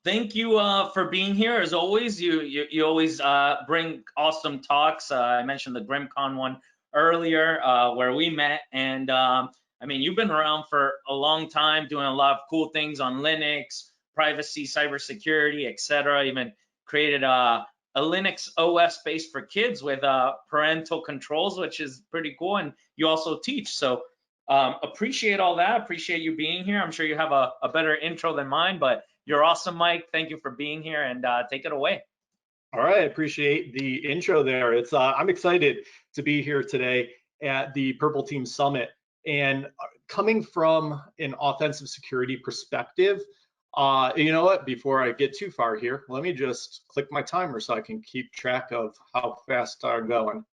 Thank you for being here. As always, you always bring awesome talks. I mentioned the GrimCon one earlier, where we met, and I mean, you've been around for a long time, doing a lot of cool things on Linux, privacy, cybersecurity, etc. Even created a Linux OS based for kids with parental controls, which is pretty cool. And you also teach, so appreciate all that. Appreciate you being here. I'm sure you have a better intro than mine, but you're awesome, Mike. Thank you for being here, and take it away. All right, I appreciate the intro there. It's I'm excited to be here today at the Purple Team Summit, and coming from an offensive security perspective, you know what? Before I get too far here, let me just click my timer so I can keep track of how fast I'm going.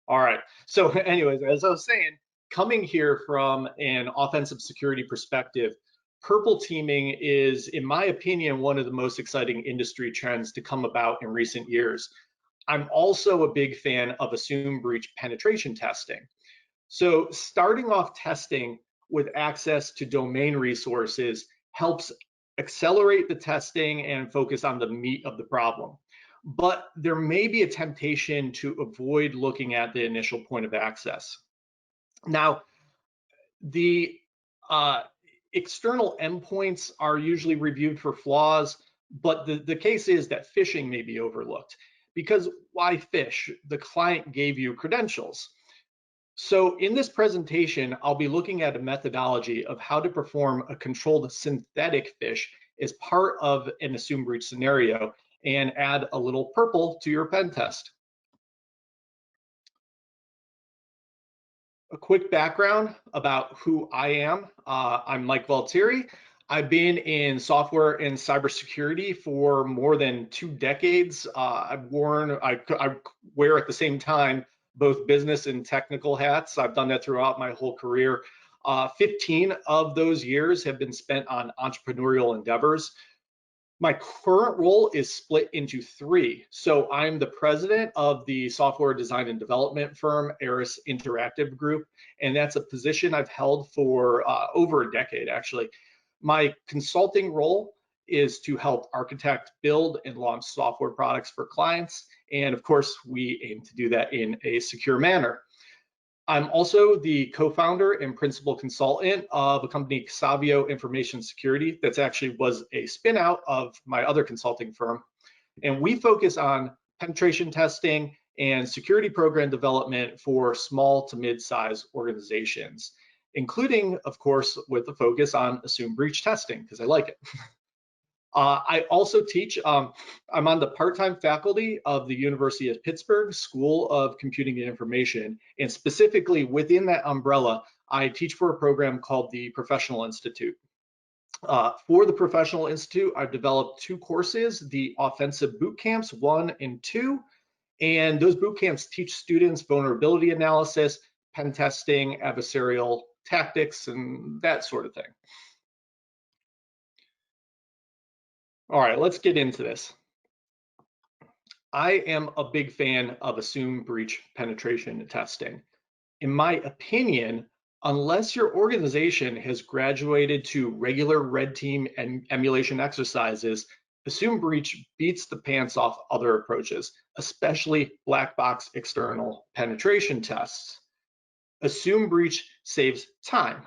All right. So, anyways, as I was saying, coming here from an offensive security perspective, purple teaming is, in my opinion, one of the most exciting industry trends to come about in recent years. I'm also a big fan of assume breach penetration testing. So starting off testing with access to domain resources helps accelerate the testing and focus on the meat of the problem. But there may be a temptation to avoid looking at the initial point of access. Now, the external endpoints are usually reviewed for flaws, but the case is that phishing may be overlooked. Because why phish? The client gave you credentials. So in this presentation, I'll be looking at a methodology of how to perform a controlled synthetic phish as part of an assume breach scenario and add a little purple to your pen test. A quick background about who I am. I'm Mike Gualtieri. I've been in software and cybersecurity for more than 2 decades. I wear at the same time both business and technical hats. I've done that throughout my whole career. 15 of those years have been spent on entrepreneurial endeavors. My current role is split into 3. So I'm the president of the software design and development firm, Eris Interactive Group, and that's a position I've held for over a decade, actually. My consulting role is to help architect, build, and launch software products for clients. And of course, we aim to do that in a secure manner. I'm also the co-founder and principal consultant of a company, Savio Information Security, that's actually was a spin out of my other consulting firm. And we focus on penetration testing and security program development for small to mid-size organizations, including, of course, with a focus on assume breach testing, because I like it. I also teach, I'm on the part-time faculty of the University of Pittsburgh School of Computing and Information, and specifically within that umbrella, I teach for a program called the Professional Institute. For the Professional Institute, I've developed 2 courses, the Offensive Boot Camps 1 and 2, and those boot camps teach students vulnerability analysis, pen testing, adversarial tactics, and that sort of thing. All right, let's get into this. I am a big fan of assume breach penetration testing. In my opinion, unless your organization has graduated to regular red team and emulation exercises, assume breach beats the pants off other approaches, especially black box external penetration tests. Assume breach saves time,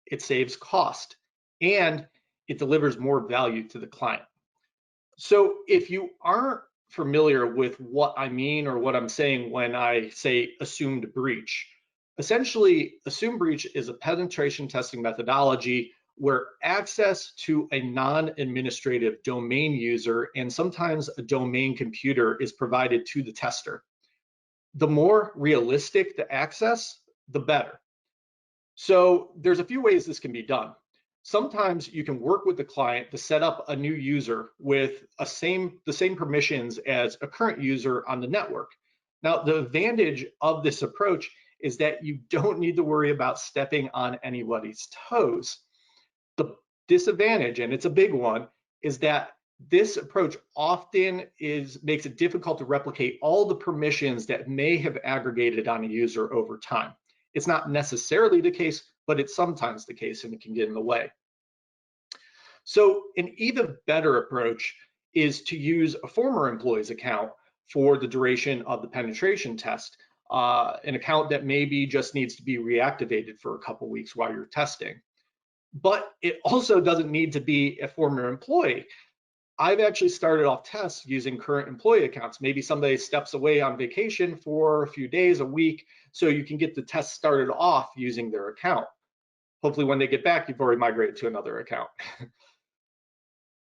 it saves cost, and it delivers more value to the client. So if you aren't familiar with what I mean or what I'm saying when I say assumed breach, essentially assumed breach is a penetration testing methodology where access to a non-administrative domain user and sometimes a domain computer is provided to the tester. The more realistic the access, the better. So there's a few ways this can be done. Sometimes you can work with the client to set up a new user with the same permissions as a current user on the network. Now, the advantage of this approach is that you don't need to worry about stepping on anybody's toes. The disadvantage, and it's a big one, is that this approach often makes it difficult to replicate all the permissions that may have aggregated on a user over time. It's not necessarily the case, but it's sometimes the case, and it can get in the way. So an even better approach is to use a former employee's account for the duration of the penetration test, an account that maybe just needs to be reactivated for a couple weeks while you're testing. But it also doesn't need to be a former employee. I've actually started off tests using current employee accounts. Maybe somebody steps away on vacation for a few days, a week, so you can get the test started off using their account. Hopefully when they get back, you've already migrated to another account.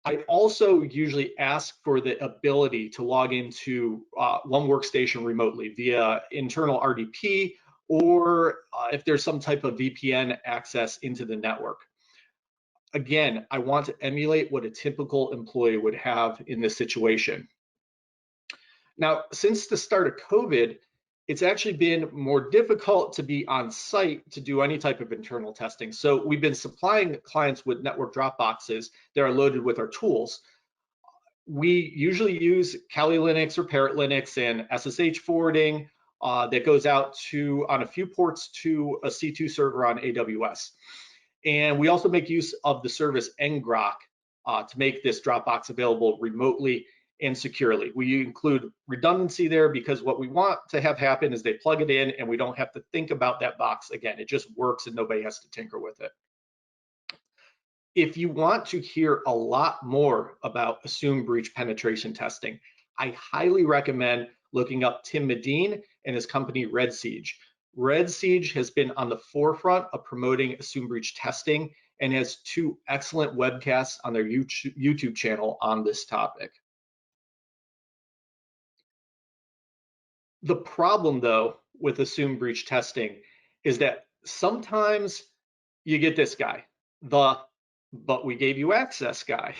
I also usually ask for the ability to log into one workstation remotely via internal RDP, or if there's some type of VPN access into the network. Again, I want to emulate what a typical employee would have in this situation. Now, since the start of COVID, it's actually been more difficult to be on site to do any type of internal testing. So we've been supplying clients with network drop boxes that are loaded with our tools. We usually use Kali Linux or Parrot Linux and SSH forwarding that goes out to on a few ports to a C2 server on AWS. And we also make use of the service ngrok to make this Dropbox available remotely and securely. We include redundancy there because what we want to have happen is they plug it in and we don't have to think about that box again. It just works and nobody has to tinker with it. If you want to hear a lot more about assumed breach penetration testing, I highly recommend looking up Tim Medine and his company Red Siege. Red Siege has been on the forefront of promoting assumed breach testing and has 2 excellent webcasts on their YouTube channel on this topic. The problem, though, with assumed breach testing is that sometimes you get this guy, the "but we gave you access" guy.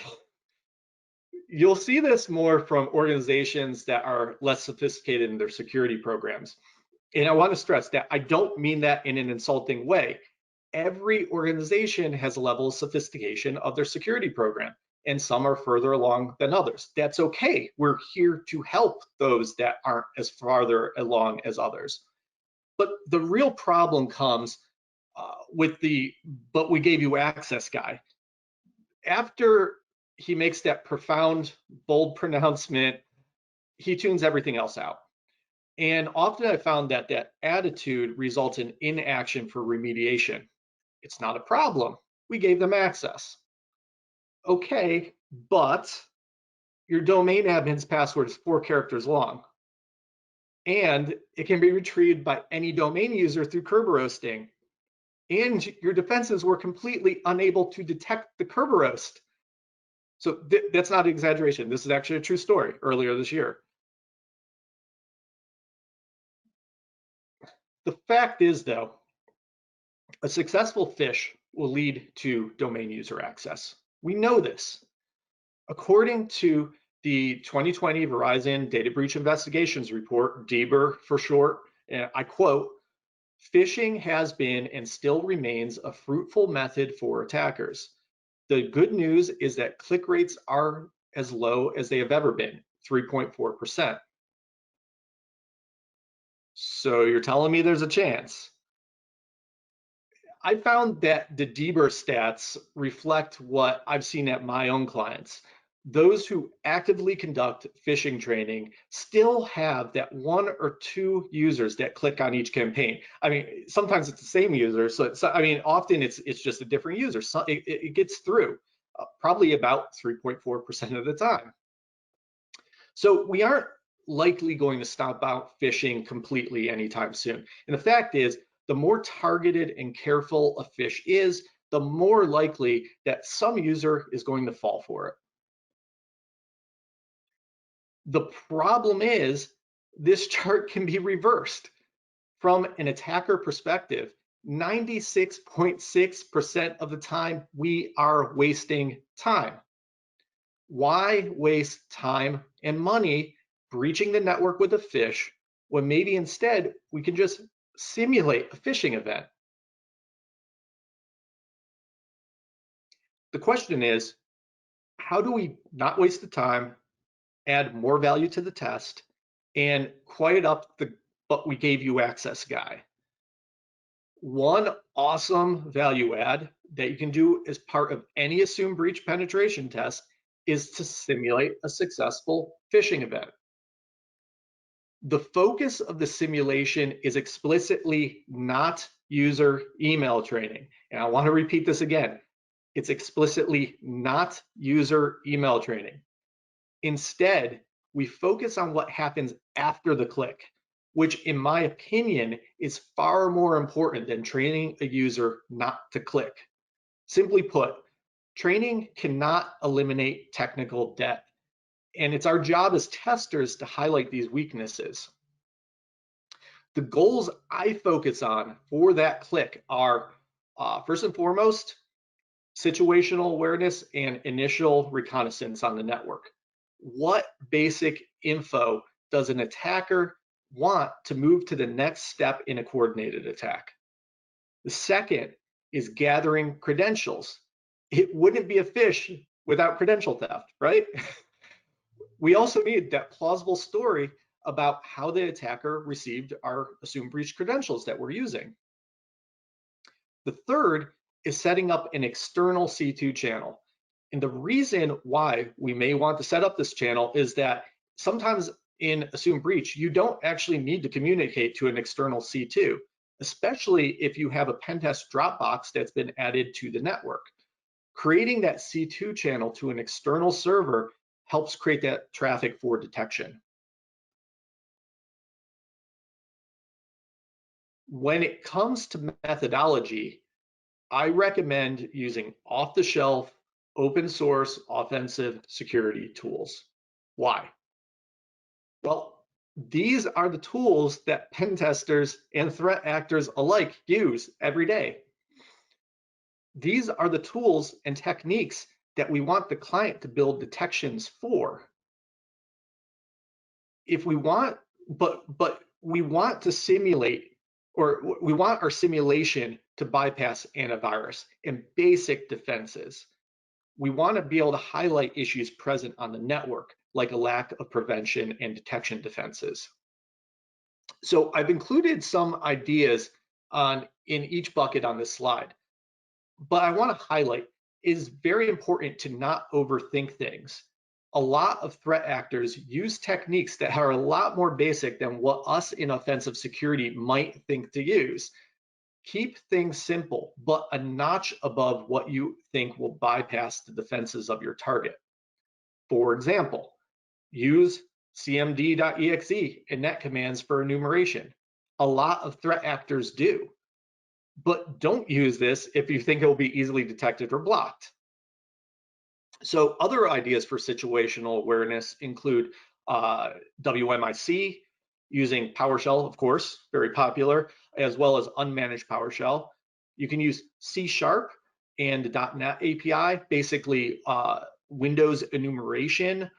You'll see this more from organizations that are less sophisticated in their security programs. And I want to stress that I don't mean that in an insulting way. Every organization has a level of sophistication of their security program, and some are further along than others. That's okay. We're here to help those that aren't as farther along as others. But the real problem comes with the "but we gave you access" guy. After he makes that profound, bold pronouncement, he tunes everything else out. And often I found that that attitude results in inaction for remediation. It's not a problem. We gave them access. Okay, but your domain admin's password is 4 characters long. And it can be retrieved by any domain user through Kerberoasting. And your defenses were completely unable to detect the Kerberoast. So that's not an exaggeration. This is actually a true story earlier this year. The fact is, though, a successful phish will lead to domain user access. We know this. According to the 2020 Verizon Data Breach Investigations Report, DBER for short, and I quote, "Phishing has been and still remains a fruitful method for attackers. The good news is that click rates are as low as they have ever been, 3.4%. So you're telling me there's a chance? I found that the DBER stats reflect what I've seen at my own clients. Those who actively conduct phishing training still have that 1 or 2 users that click on each campaign. I mean, sometimes it's the same user. So I mean, often it's just a different user. So it gets through probably about 3.4% of the time. So we aren't likely going to stop out phishing completely anytime soon. And the fact is, the more targeted and careful a phish is, the more likely that some user is going to fall for it. The problem is, this chart can be reversed. From an attacker perspective, 96.6% of the time, we are wasting time. Why waste time and money breaching the network with a phish when maybe instead we can just simulate a phishing event? The question is, how do we not waste the time, add more value to the test, and quiet up the "but we gave you access" guy? One awesome value add that you can do as part of any assumed breach penetration test is to simulate a successful phishing event. The focus of the simulation is explicitly not user email training. And I want to repeat this again. It's explicitly not user email training. Instead, we focus on what happens after the click, which in my opinion is far more important than training a user not to click. Simply put, training cannot eliminate technical debt, and it's our job as testers to highlight these weaknesses. The goals I focus on for that click are first and foremost, situational awareness and initial reconnaissance on the network. What basic info does an attacker want to move to the next step in a coordinated attack? The second is gathering credentials. It wouldn't be a phish without credential theft, right? We also need that plausible story about how the attacker received our assumed breach credentials that we're using. The third is setting up an external C2 channel. And the reason why we may want to set up this channel is that sometimes in assumed breach, you don't actually need to communicate to an external C2, especially if you have a pen test Dropbox that's been added to the network. Creating that C2 channel to an external server helps create that traffic for detection. When it comes to methodology, I recommend using off-the-shelf, open source, offensive security tools. Why? Well, these are the tools that pen testers and threat actors alike use every day. These are the tools and techniques that we want the client to build detections for. If we want, but we want to simulate, or we want our simulation to bypass antivirus and basic defenses. We want to be able to highlight issues present on the network, like a lack of prevention and detection defenses. So I've included some ideas in each bucket on this slide, but I want to highlight it is very important to not overthink things. A lot of threat actors use techniques that are a lot more basic than what us in offensive security might think to use. Keep things simple, but a notch above what you think will bypass the defenses of your target. For example, use cmd.exe and net commands for enumeration. A lot of threat actors do, but don't use this if you think it will be easily detected or blocked. So other ideas for situational awareness include WMIC, using PowerShell, of course, very popular, as well as unmanaged PowerShell. You can use C# and .NET API, basically Windows enumeration,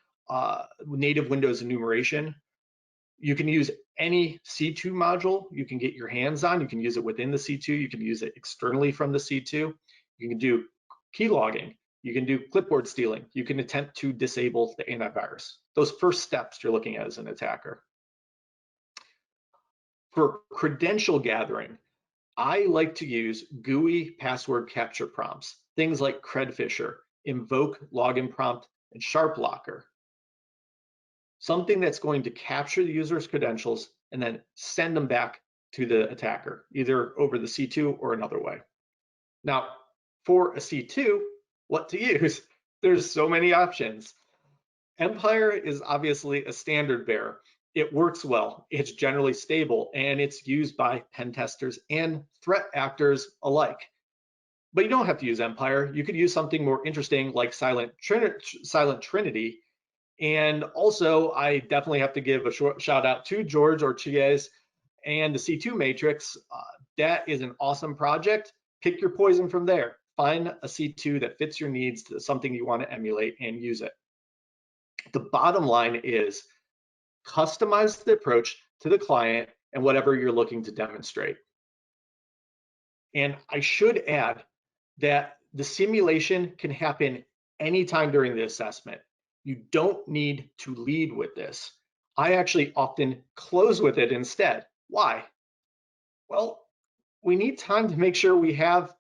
native Windows enumeration. You can use any C2 module you can get your hands on. You can use it within the C2. You can use it externally from the C2. You can do key logging. You can do clipboard stealing. You can attempt to disable the antivirus. Those first steps you're looking at as an attacker. For credential gathering, I like to use GUI password capture prompts, things like Credfisher, invoke login prompt, and SharpLocker. Something that's going to capture the user's credentials and then send them back to the attacker, either over the C2 or another way. Now, for a C2, what to use? There's so many options. Empire is obviously a standard bearer. It works well, it's generally stable, and it's used by pen testers and threat actors alike. But you don't have to use Empire. You could use something more interesting like Silent Trinity. And also, I definitely have to give a short shout out to George Ortiz and the C2 Matrix. That is an awesome project. Pick your poison from there. Find a C2 that fits your needs, something you want to emulate, and use it. The bottom line is customize the approach to the client and whatever you're looking to demonstrate. And I should add that the simulation can happen anytime during the assessment. You don't need to lead with this. I actually often close with it instead. Why? Well, we need time to make sure we have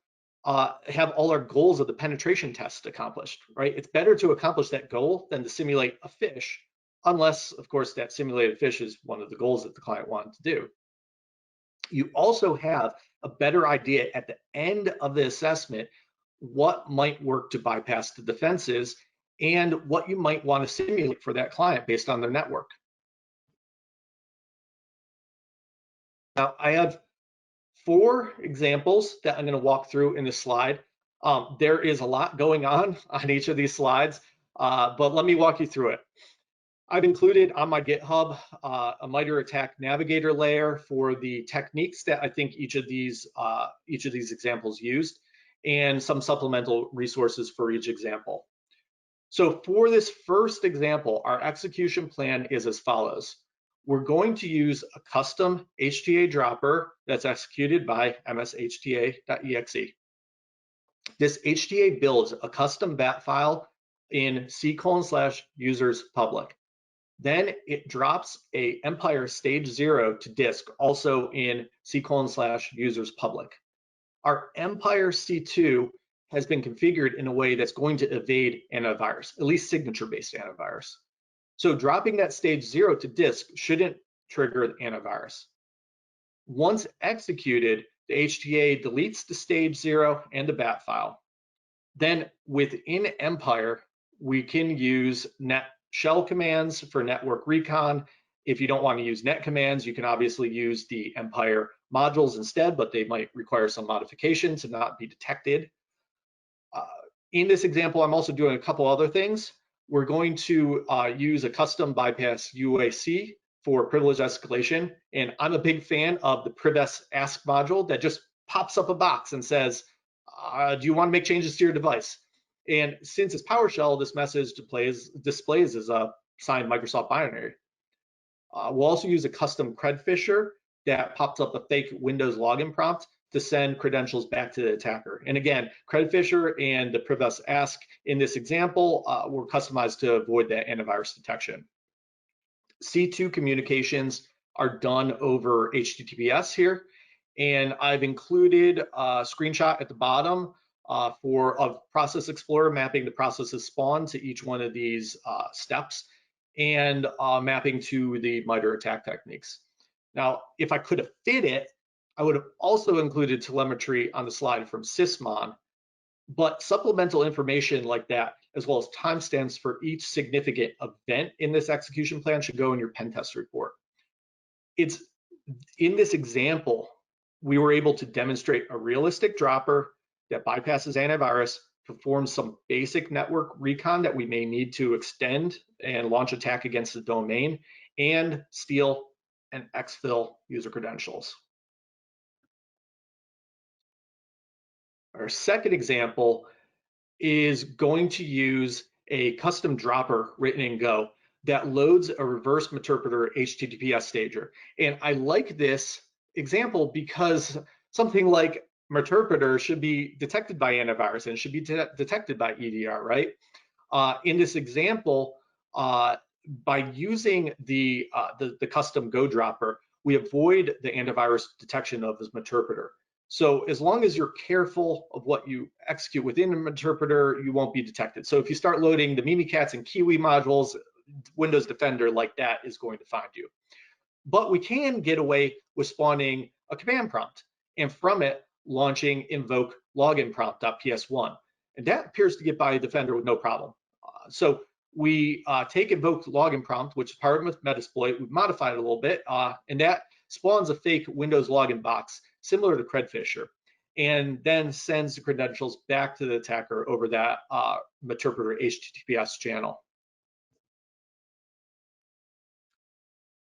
all our goals of the penetration test accomplished, right? It's better to accomplish that goal than to simulate a phish, unless, of course, that simulated phish is one of the goals that the client wanted to do. You also have a better idea at the end of the assessment what might work to bypass the defenses and what you might want to simulate for that client based on their network. Now, I have 4 examples that I'm going to walk through in this slide. There is a lot going on each of these slides, but let me walk you through it. I've included on my GitHub a MITRE ATT&CK navigator layer for the techniques that I think each of these examples used, and some supplemental resources for each example. So for this first example, our execution plan is as follows. We're going to use a custom HTA dropper that's executed by mshta.exe. This HTA builds a custom bat file in c:/users public. Then it drops a Empire stage 0 to disk, also in c:/users public. Our Empire C2 has been configured in a way that's going to evade antivirus, at least signature-based antivirus. So dropping that stage 0 to disk shouldn't trigger the antivirus. Once executed, the HTA deletes the stage 0 and the bat file. Then within Empire, we can use net shell commands for network recon. If you don't want to use net commands, you can obviously use the Empire modules instead, but they might require some modification to not be detected. In this example, I'm also doing a couple other things. We're going to use a custom bypass UAC for privilege escalation. And I'm a big fan of the priv-s ask module that just pops up a box and says, do you want to make changes to your device? And since it's PowerShell, this message displays as a signed Microsoft binary. We'll also use a custom Credfisher that pops up a fake Windows login prompt to send credentials back to the attacker. And again, Credfisher and the priv-s ask in this example were customized to avoid that antivirus detection. C2 communications are done over HTTPS here, and I've included a screenshot at the bottom of Process Explorer mapping the processes spawned to each one of these steps and mapping to the MITRE ATT&CK techniques. Now, if I could have fit it, I would have also included telemetry on the slide from Sysmon, but supplemental information like that, as well as timestamps for each significant event in this execution plan, should go in your pen test report. It's in this example, we were able to demonstrate a realistic dropper that bypasses antivirus, performs some basic network recon that we may need to extend and launch attack against the domain, and steal and exfil user credentials. Our second example is going to use a custom dropper written in Go that loads a reverse Meterpreter HTTPS stager. And I like this example because something like Meterpreter should be detected by antivirus and should be detected by EDR, right? In this example, by using the custom Go dropper, we avoid the antivirus detection of this Meterpreter. So as long as you're careful of what you execute within the Meterpreter, you won't be detected. So if you start loading the Mimikatz and Kiwi modules, Windows Defender like that is going to find you. But we can get away with spawning a command prompt, and from it, launching invoke login prompt.ps1. And that appears to get by Defender with no problem. So we take invoke login prompt, which is part of Metasploit. We've modified it a little bit, and that spawns a fake Windows login box similar to Credfisher, and then sends the credentials back to the attacker over that Meterpreter HTTPS channel.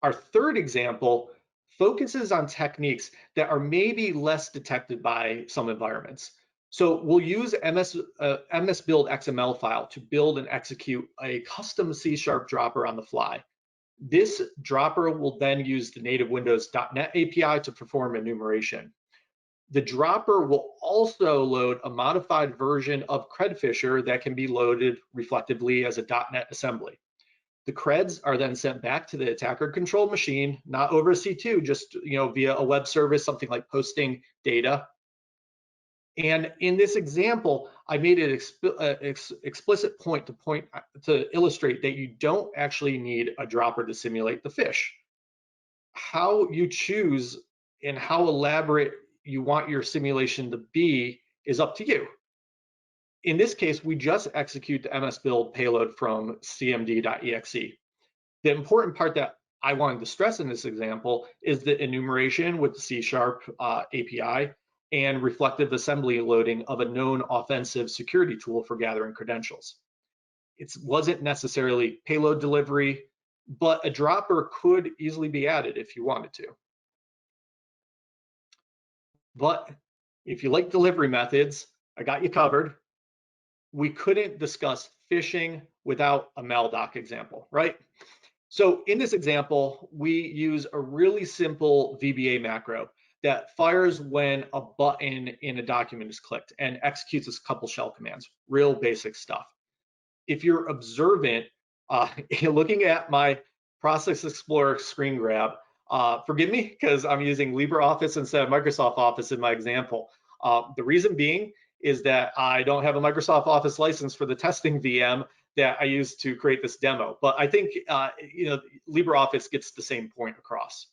Our third example focuses on techniques that are maybe less detected by some environments. So we'll use MSBuild XML file to build and execute a custom C# dropper on the fly. This dropper will then use the native Windows.NET API to perform enumeration. The dropper will also load a modified version of Credfisher that can be loaded reflectively as a .NET assembly. The creds are then sent back to the attacker-controlled machine, not over C2, just via a web service, something like posting data. And in this example, I made an explicit point to illustrate that you don't actually need a dropper to simulate the phish. How you choose and how elaborate you want your simulation to be is up to you. In this case, we just execute the MSBuild payload from cmd.exe. The important part that I wanted to stress in this example is the enumeration with the C# API and reflective assembly loading of a known offensive security tool for gathering credentials. It wasn't necessarily payload delivery, but a dropper could easily be added if you wanted to. But if you like delivery methods, I got you covered. We couldn't discuss phishing without a Maldoc example, right? So in this example, we use a really simple VBA macro that fires when a button in a document is clicked and executes a couple shell commands, real basic stuff. If you're observant, looking at my Process Explorer screen grab, forgive me because I'm using LibreOffice instead of Microsoft Office in my example. The reason being is that I don't have a Microsoft Office license for the testing VM that I used to create this demo. But I think LibreOffice gets the same point across.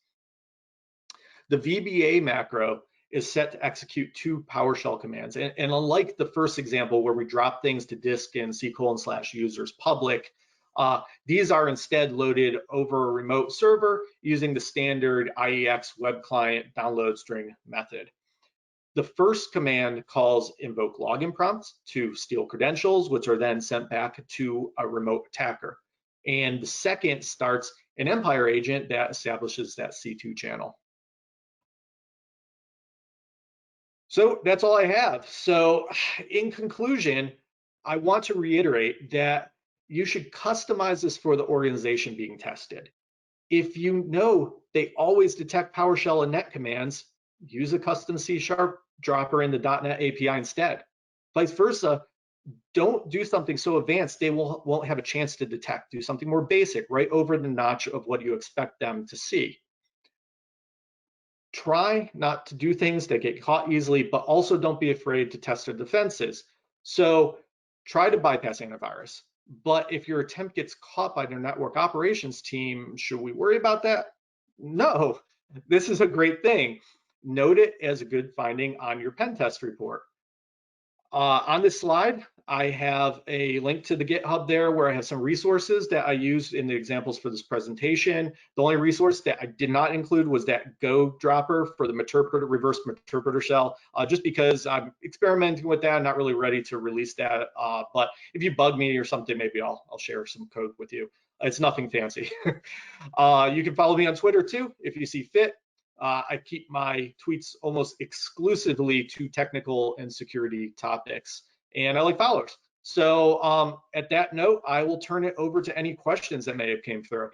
The VBA macro is set to execute 2 PowerShell commands. And unlike the first example where we drop things to disk in C:/users public, these are instead loaded over a remote server using the standard IEX web client download string method. The first command calls invoke login prompts to steal credentials, which are then sent back to a remote attacker. And the second starts an Empire agent that establishes that C2 channel. So that's all I have. So in conclusion, I want to reiterate that you should customize this for the organization being tested. If you know they always detect PowerShell and net commands, use a custom C# dropper in the .NET API instead. Vice versa, don't do something so advanced they won't have a chance to detect. Do something more basic, right over the notch of what you expect them to see. Try not to do things that get caught easily, but also don't be afraid to test their defenses. So try to bypass antivirus. But if your attempt gets caught by their network operations team, should we worry about that? No, this is a great thing. Note it as a good finding on your pen test report. On this slide, I have a link to the GitHub there where I have some resources that I used in the examples for this presentation. The only resource that I did not include was that Go dropper for the Meterpreter, reverse Meterpreter shell, just because I'm experimenting with that. I'm not really ready to release that. But if you bug me or something, maybe I'll share some code with you. It's nothing fancy. You can follow me on Twitter too, if you see fit. I keep my tweets almost exclusively to technical and security topics, and I like followers. So at that note, I will turn it over to any questions that may have came through.